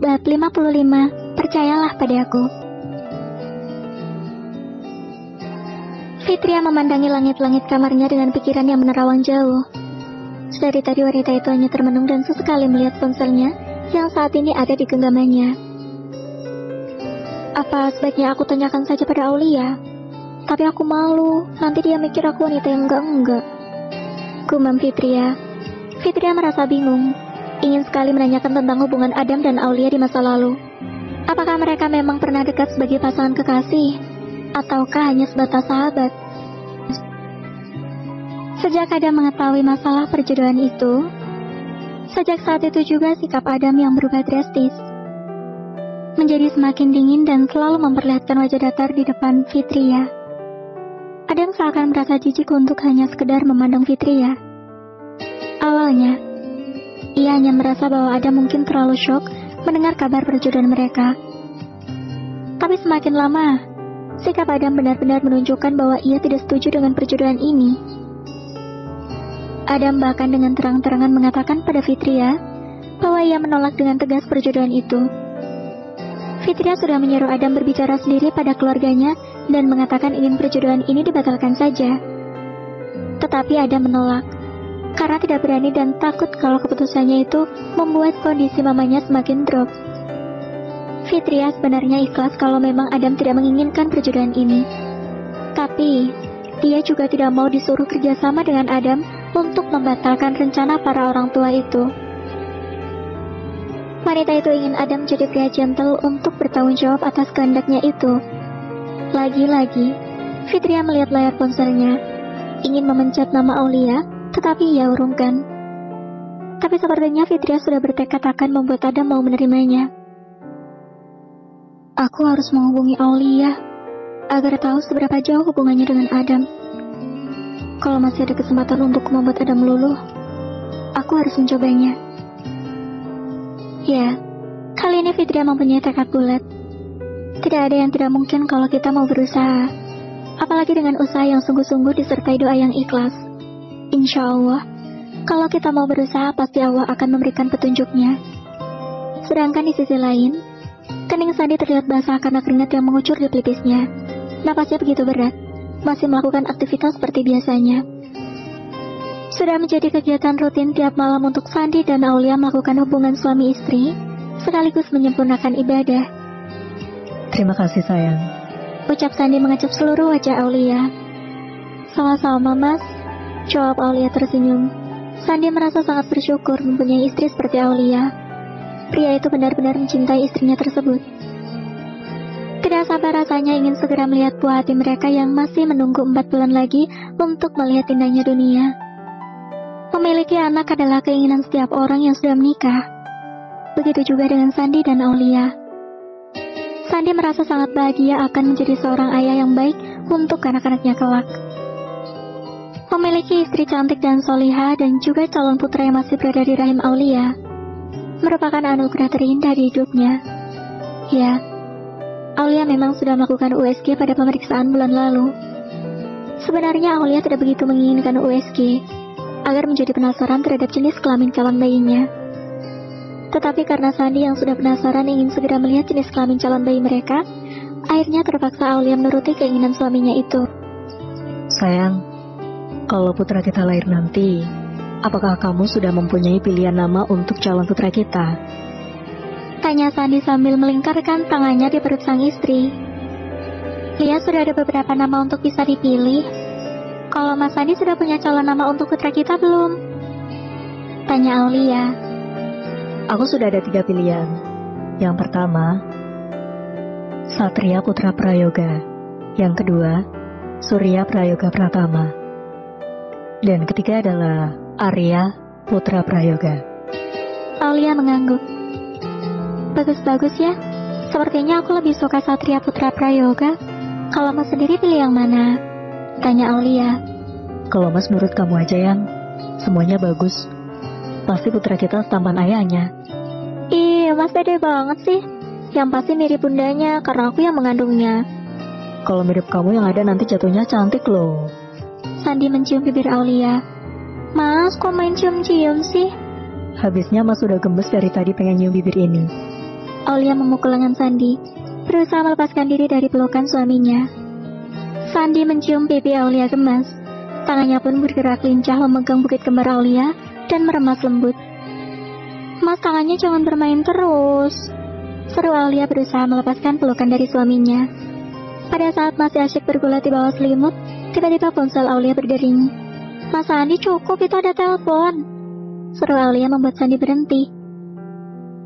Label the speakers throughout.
Speaker 1: Bab 55. Percayalah padaku. Fitria memandangi langit-langit kamarnya dengan pikiran yang menerawang jauh. Dari tadi wanita itu hanya termenung dan sesekali melihat ponselnya yang saat ini ada di genggamannya. Apa sebaiknya aku tanyakan saja pada Aulia? Tapi aku malu, nanti dia mikir aku wanita yang enggak-enggak. Gumam Fitria. Fitria merasa bingung, ingin sekali menanyakan tentang hubungan Adam dan Aulia di masa lalu. Apakah mereka memang pernah dekat sebagai pasangan kekasih? Ataukah hanya sebatas sahabat? Sejak Adam mengetahui masalah perjodohan itu, sejak saat itu juga sikap Adam yang berubah drastis, menjadi semakin dingin dan selalu memperlihatkan wajah datar di depan Fitria. Adam seakan merasa jijik untuk hanya sekedar memandang Fitria. Awalnya, ia hanya merasa bahwa Adam mungkin terlalu syok mendengar kabar perjodohan mereka. Tapi semakin lama, sikap Adam benar-benar menunjukkan bahwa ia tidak setuju dengan perjodohan ini. Adam bahkan dengan terang-terangan mengatakan pada Fitria bahwa ia menolak dengan tegas perjodohan itu. Fitria sudah menyuruh Adam berbicara sendiri pada keluarganya dan mengatakan ingin perjodohan ini dibatalkan saja. Tetapi Adam menolak, karena tidak berani dan takut kalau keputusannya itu membuat kondisi mamanya semakin drop. Fitria sebenarnya ikhlas kalau memang Adam tidak menginginkan perjodohan ini. Tapi, dia juga tidak mau disuruh kerjasama dengan Adam untuk membatalkan rencana para orang tua itu. Wanita itu ingin Adam jadi pria gentle untuk bertanggung jawab atas kehendaknya itu. Lagi-lagi, Fitria melihat layar ponselnya, ingin memencet nama Aulia, tetapi ia urungkan. Tapi sepertinya Fitria sudah bertekad akan membuat Adam mau menerimanya. Aku harus menghubungi Aulia agar tahu seberapa jauh hubungannya dengan Adam. Kalau masih ada kesempatan untuk membuat Adam luluh, aku harus mencobanya. Ya, kali ini Fitria mempunyai tekad bulat. Tidak ada yang tidak mungkin kalau kita mau berusaha, apalagi dengan usaha yang sungguh-sungguh disertai doa yang ikhlas. Insya Allah, kalau kita mau berusaha pasti Allah akan memberikan petunjuknya. Sedangkan di sisi lain, kening Sandi terlihat basah karena keringat yang mengucur di pelipisnya. Napasnya begitu berat, masih melakukan aktivitas seperti biasanya. Sudah menjadi kegiatan rutin tiap malam untuk Sandi dan Aulia melakukan hubungan suami istri, sekaligus menyempurnakan ibadah.
Speaker 2: Terima kasih sayang,
Speaker 1: ucap Sandi mengecap seluruh wajah Aulia. Sama-sama mas, jawab Aulia tersenyum. Sandi merasa sangat bersyukur mempunyai istri seperti Aulia. Pria itu benar-benar mencintai istrinya tersebut. Tidak sabar rasanya ingin segera melihat buah hati mereka yang masih menunggu 4 bulan lagi untuk melihat indahnya dunia. Memiliki anak adalah keinginan setiap orang yang sudah menikah. Begitu juga dengan Sandi dan Aulia. Sandi merasa sangat bahagia akan menjadi seorang ayah yang baik untuk anak-anaknya kelak. Memiliki istri cantik dan solihah dan juga calon putra yang masih berada di rahim Aulia merupakan anugerah terindah di hidupnya. Ya, Aulia memang sudah melakukan USG pada pemeriksaan bulan lalu. Sebenarnya Aulia tidak begitu menginginkan USG agar menjadi penasaran terhadap jenis kelamin calon bayinya. Tetapi karena Sandi yang sudah penasaran ingin segera melihat jenis kelamin calon bayi mereka, akhirnya terpaksa Aulia menuruti keinginan suaminya itu.
Speaker 2: sayang, kalau putra kita lahir nanti, apakah kamu sudah mempunyai pilihan nama untuk calon putra kita?
Speaker 1: Tanya Sandi sambil melingkarkan tangannya di perut sang istri. Dia sudah ada beberapa nama untuk bisa dipilih. Kalau Mas Sandi sudah punya calon nama untuk putra kita belum? Tanya Aulia.
Speaker 2: Aku sudah ada 3 pilihan. Yang pertama, Satria Putra Prayoga. Yang kedua, Surya Prayoga Pratama. Dan ketiga adalah Arya Putra Prayoga.
Speaker 1: Aulia mengangguk. Bagus-bagus ya. Sepertinya aku lebih suka Satria Putra Prayoga. Kalau Mas sendiri pilih yang mana? Tanya Aulia.
Speaker 2: Kalau Mas menurut kamu aja yang semuanya bagus. Pasti putra kita setampan ayahnya.
Speaker 1: Iya, Mas pede banget sih. Yang pasti mirip bundanya karena aku yang mengandungnya.
Speaker 2: Kalau mirip kamu yang ada nanti jatuhnya cantik loh.
Speaker 1: Sandi mencium bibir Aulia. Mas, kok main cium-cium sih?
Speaker 2: Habisnya Mas udah gemes dari tadi pengen nyium bibir ini.
Speaker 1: Aulia memukul lengan Sandi, berusaha melepaskan diri dari pelukan suaminya. Sandi mencium pipi Aulia gemas. Tangannya pun bergerak lincah memegang bukit kembar Aulia dan meremas lembut. "Mas, tangannya jangan bermain terus," seru Aulia berusaha melepaskan pelukan dari suaminya. Pada saat masih asyik bergulat di bawah selimut, tiba-tiba ponsel Aulia berdering. "Mas Sandi, cukup, itu ada telepon," seru Aulia membuat Sandi berhenti.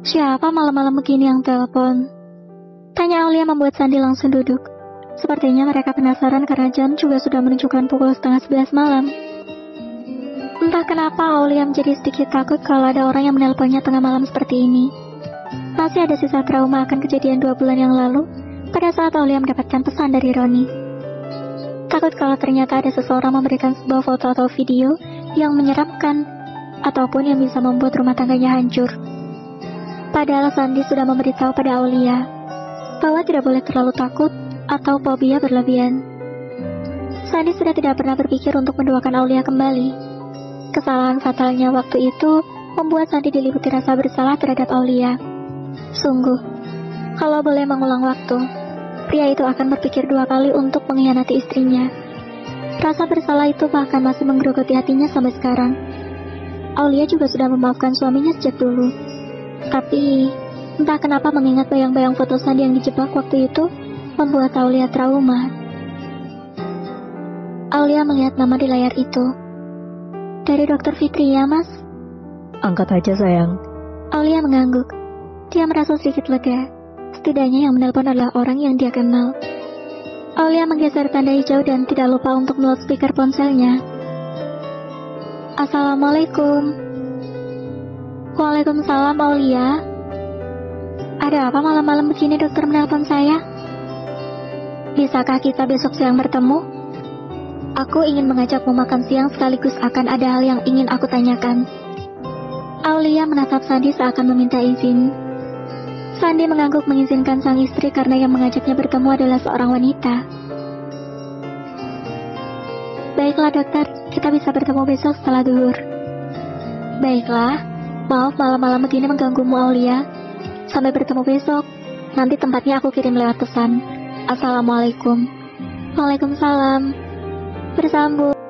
Speaker 1: "Siapa malam-malam begini yang telepon?" tanya Aulia membuat Sandi langsung duduk. Sepertinya mereka penasaran karena jam juga sudah menunjukkan pukul 10:30 malam. Entah kenapa Aulia menjadi sedikit takut kalau ada orang yang menelponnya tengah malam seperti ini. Masih ada sisa trauma akan kejadian 2 bulan yang lalu pada saat Aulia mendapatkan pesan dari Roni. Takut kalau ternyata ada seseorang memberikan sebuah foto atau video yang menyeramkan ataupun yang bisa membuat rumah tangganya hancur. Padahal Sandi sudah memberitahu pada Aulia bahwa tidak boleh terlalu takut atau fobia berlebihan. Sandi sudah tidak pernah berpikir untuk mendoakan Aulia kembali. Kesalahan fatalnya waktu itu membuat Sandi diliputi rasa bersalah terhadap Aulia. Sungguh, kalau boleh mengulang waktu, pria itu akan berpikir 2 kali untuk mengkhianati istrinya. Rasa bersalah itu bahkan masih menggerogoti hatinya sampai sekarang. Aulia juga sudah memaafkan suaminya sejak dulu. Tapi, entah kenapa mengingat bayang-bayang foto Sandi yang dijebak waktu itu membuat Aulia trauma. Aulia melihat nama di layar itu. "Dari Dokter Fitri ya, Mas?"
Speaker 2: Angkat aja sayang.
Speaker 1: Aulia mengangguk. Dia merasa sedikit lega. Setidaknya yang menelpon adalah orang yang dia kenal. Aulia menggeser tanda hijau dan tidak lupa untuk loudspeaker ponselnya. "Assalamualaikum." "Waalaikumsalam, Aulia. Ada apa malam-malam begini dokter menelpon saya? Bisakah kita besok siang bertemu? Aku ingin mengajakmu makan siang sekaligus akan ada hal yang ingin aku tanyakan." Aulia menatap Sandi seakan meminta izin. Sandi mengangguk mengizinkan sang istri karena yang mengajaknya bertemu adalah seorang wanita. "Baiklah dokter, kita bisa bertemu besok setelah duhur." "Baiklah, maaf malam-malam begini mengganggumu Aulia. Sampai bertemu besok. Nanti tempatnya aku kirim lewat pesan. Assalamualaikum." "Waalaikumsalam." Bersambung.